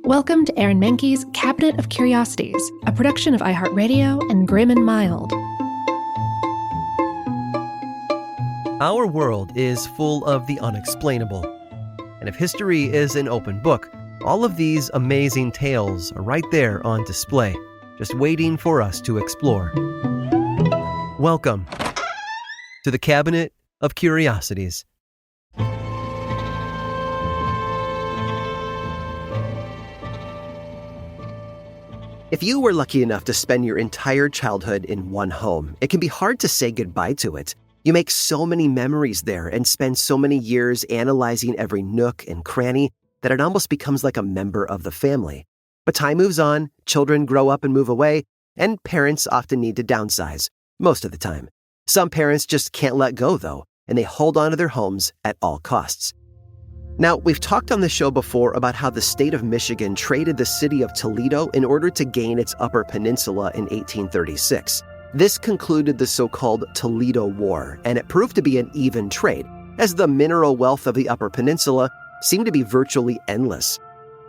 Welcome to Aaron Mahnke's Cabinet of Curiosities, a production of iHeartRadio and Grim and Mild. Our world is full of the unexplainable. And if history is an open book, all of these amazing tales are right there on display, just waiting for us to explore. Welcome to the Cabinet of Curiosities. If you were lucky enough to spend your entire childhood in one home, it can be hard to say goodbye to it. You make so many memories there and spend so many years analyzing every nook and cranny that it almost becomes like a member of the family. But time moves on, children grow up and move away, and parents often need to downsize, most of the time. Some parents just can't let go, though, and they hold on to their homes at all costs. Now, we've talked on the show before about how the state of Michigan traded the city of Toledo in order to gain its Upper Peninsula in 1836. This concluded the so-called Toledo War, and it proved to be an even trade, as the mineral wealth of the Upper Peninsula seemed to be virtually endless.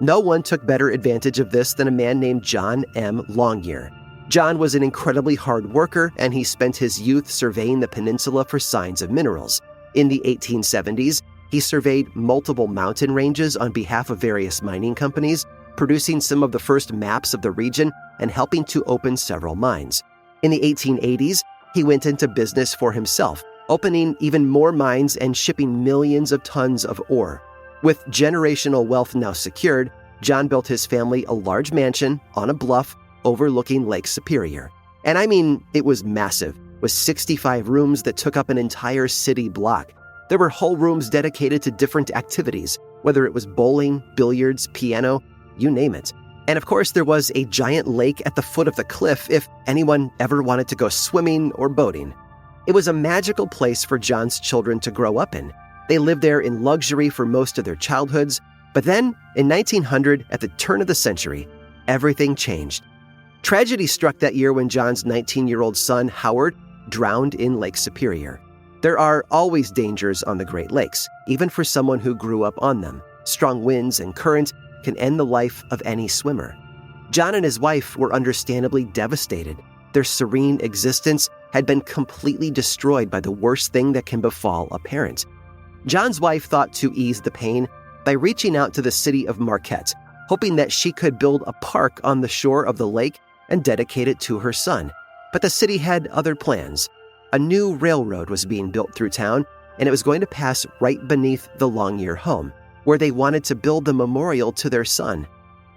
No one took better advantage of this than a man named John M Longear. John was an incredibly hard worker, and he spent his youth surveying the peninsula for signs of minerals. In the 1870s, he surveyed multiple mountain ranges on behalf of various mining companies, producing some of the first maps of the region and helping to open several mines. In the 1880s, he went into business for himself, opening even more mines and shipping millions of tons of ore. With generational wealth now secured, John built his family a large mansion on a bluff overlooking Lake Superior. And I mean, it was massive, with 65 rooms that took up an entire city block. There were whole rooms dedicated to different activities, whether it was bowling, billiards, piano, you name it. And of course, there was a giant lake at the foot of the cliff if anyone ever wanted to go swimming or boating. It was a magical place for John's children to grow up in. They lived there in luxury for most of their childhoods. But then, in 1900, at the turn of the century, everything changed. Tragedy struck that year when John's 19-year-old son, Howard, drowned in Lake Superior. There are always dangers on the Great Lakes, even for someone who grew up on them. Strong winds and current can end the life of any swimmer. John and his wife were understandably devastated. Their serene existence had been completely destroyed by the worst thing that can befall a parent. John's wife thought to ease the pain by reaching out to the city of Marquette, hoping that she could build a park on the shore of the lake and dedicate it to her son. But the city had other plans. A new railroad was being built through town, and it was going to pass right beneath the Longear home, where they wanted to build the memorial to their son.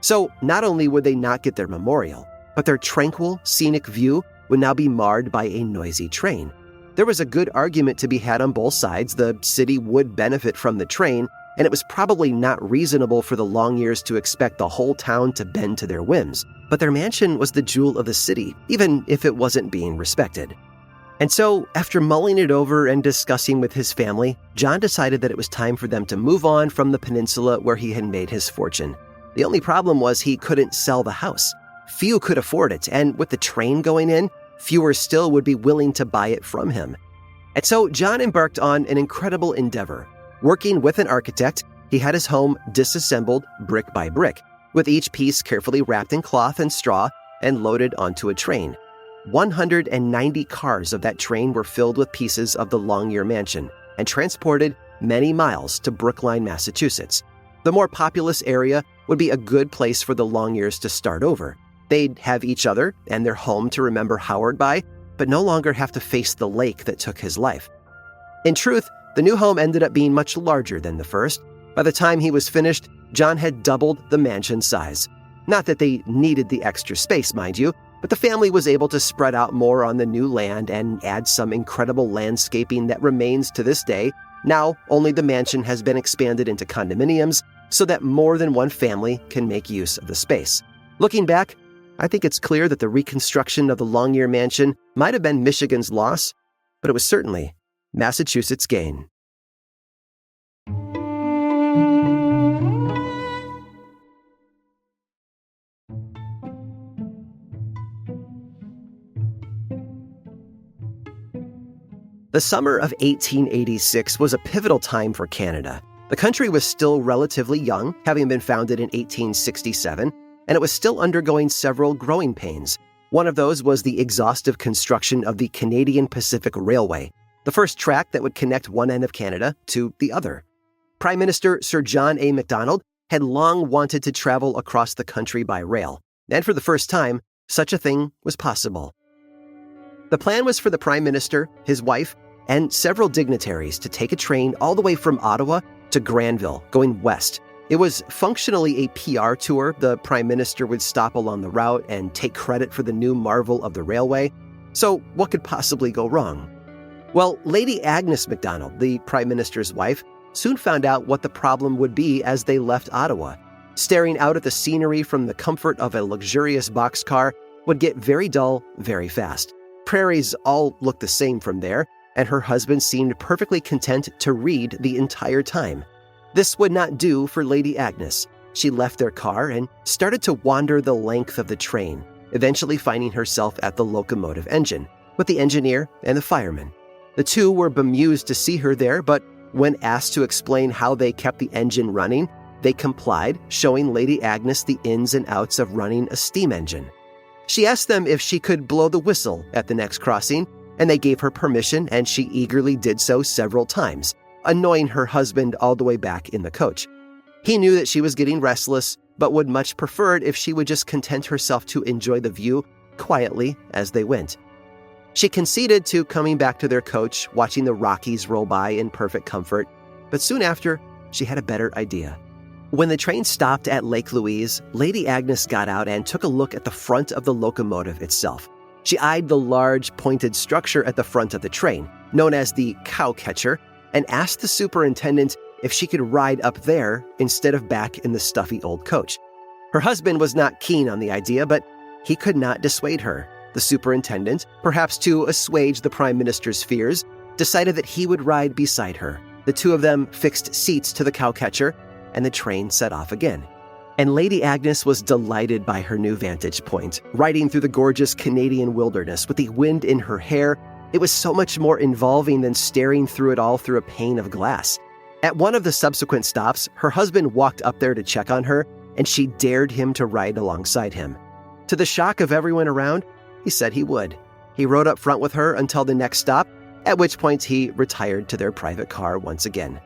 So not only would they not get their memorial, but their tranquil, scenic view would now be marred by a noisy train. There was a good argument to be had on both sides. The city would benefit from the train, and it was probably not reasonable for the Longears to expect the whole town to bend to their whims. But their mansion was the jewel of the city, even if it wasn't being respected. And so, after mulling it over and discussing with his family, John decided that it was time for them to move on from the peninsula where he had made his fortune. The only problem was he couldn't sell the house. Few could afford it, and with the train going in, fewer still would be willing to buy it from him. And so, John embarked on an incredible endeavor. Working with an architect, he had his home disassembled brick by brick, with each piece carefully wrapped in cloth and straw and loaded onto a train. 190 cars of that train were filled with pieces of the Longear mansion and transported many miles to Brookline, Massachusetts. The more populous area would be a good place for the Longears to start over. They'd have each other and their home to remember Howard by, but no longer have to face the lake that took his life. In truth, the new home ended up being much larger than the first. By the time he was finished, John had doubled the mansion size. Not that they needed the extra space, mind you, but the family was able to spread out more on the new land and add some incredible landscaping that remains to this day. Now, only the mansion has been expanded into condominiums so that more than one family can make use of the space. Looking back, I think it's clear that the reconstruction of the Longear mansion might have been Michigan's loss, but it was certainly Massachusetts' gain. The summer of 1886 was a pivotal time for Canada. The country was still relatively young, having been founded in 1867, and it was still undergoing several growing pains. One of those was the exhaustive construction of the Canadian Pacific Railway, the first track that would connect one end of Canada to the other. Prime Minister Sir John A. Macdonald had long wanted to travel across the country by rail, and for the first time, such a thing was possible. The plan was for the Prime Minister, his wife, and several dignitaries to take a train all the way from Ottawa to Granville, going west. It was functionally a PR tour. The Prime Minister would stop along the route and take credit for the new marvel of the railway. So what could possibly go wrong? Well, Lady Agnes Macdonald, the Prime Minister's wife, soon found out what the problem would be as they left Ottawa. Staring out at the scenery from the comfort of a luxurious boxcar would get very dull very fast. Prairies all looked the same from there, and her husband seemed perfectly content to read the entire time. This would not do for Lady Agnes. She left their car and started to wander the length of the train, eventually finding herself at the locomotive engine, with the engineer and the fireman. The two were bemused to see her there, but when asked to explain how they kept the engine running, they complied, showing Lady Agnes the ins and outs of running a steam engine. She asked them if she could blow the whistle at the next crossing, and they gave her permission, and she eagerly did so several times, annoying her husband all the way back in the coach. He knew that she was getting restless, but would much prefer it if she would just content herself to enjoy the view quietly as they went. She conceded to coming back to their coach, watching the Rockies roll by in perfect comfort, but soon after, she had a better idea. When the train stopped at Lake Louise, Lady Agnes got out and took a look at the front of the locomotive itself. She eyed the large, pointed structure at the front of the train, known as the cow catcher, and asked the superintendent if she could ride up there instead of back in the stuffy old coach. Her husband was not keen on the idea, but he could not dissuade her. The superintendent, perhaps to assuage the Prime Minister's fears, decided that he would ride beside her. The two of them fixed seats to the cow catcher, and the train set off again. And Lady Agnes was delighted by her new vantage point, riding through the gorgeous Canadian wilderness with the wind in her hair. It was so much more involving than staring through it all through a pane of glass. At one of the subsequent stops, her husband walked up there to check on her, and she dared him to ride alongside him. To the shock of everyone around, he said he would. He rode up front with her until the next stop, at which point he retired to their private car once again.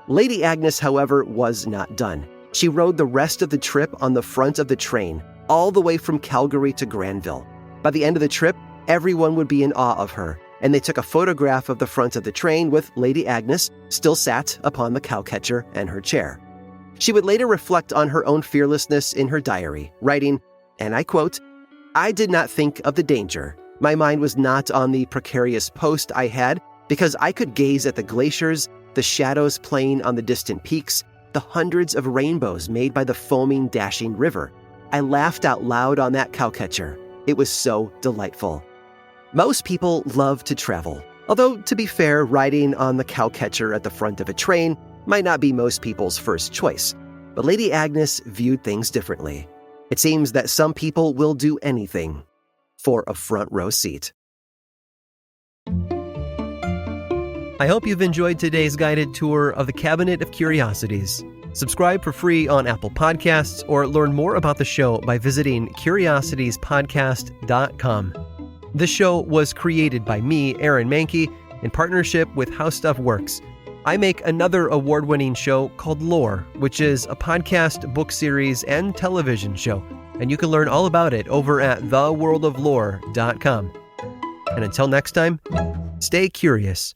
Lady Agnes, however, was not done. She rode the rest of the trip on the front of the train, all the way from Calgary to Granville. By the end of the trip, everyone would be in awe of her, and they took a photograph of the front of the train with Lady Agnes still sat upon the cowcatcher and her chair. She would later reflect on her own fearlessness in her diary, writing, and I quote, "I did not think of the danger. My mind was not on the precarious post I had, because I could gaze at the glaciers, the shadows playing on the distant peaks, the hundreds of rainbows made by the foaming, dashing river. I laughed out loud on that cowcatcher. It was so delightful." Most people love to travel, although, to be fair, riding on the cowcatcher at the front of a train might not be most people's first choice. But Lady Agnes viewed things differently. It seems that some people will do anything for a front row seat. I hope you've enjoyed today's guided tour of the Cabinet of Curiosities. Subscribe for free on Apple Podcasts or learn more about the show by visiting curiositiespodcast.com. This show was created by me, Aaron Mahnke, in partnership with How Stuff Works. I make another award-winning show called Lore, which is a podcast, book series, and television show, and you can learn all about it over at theworldoflore.com. And until next time, stay curious.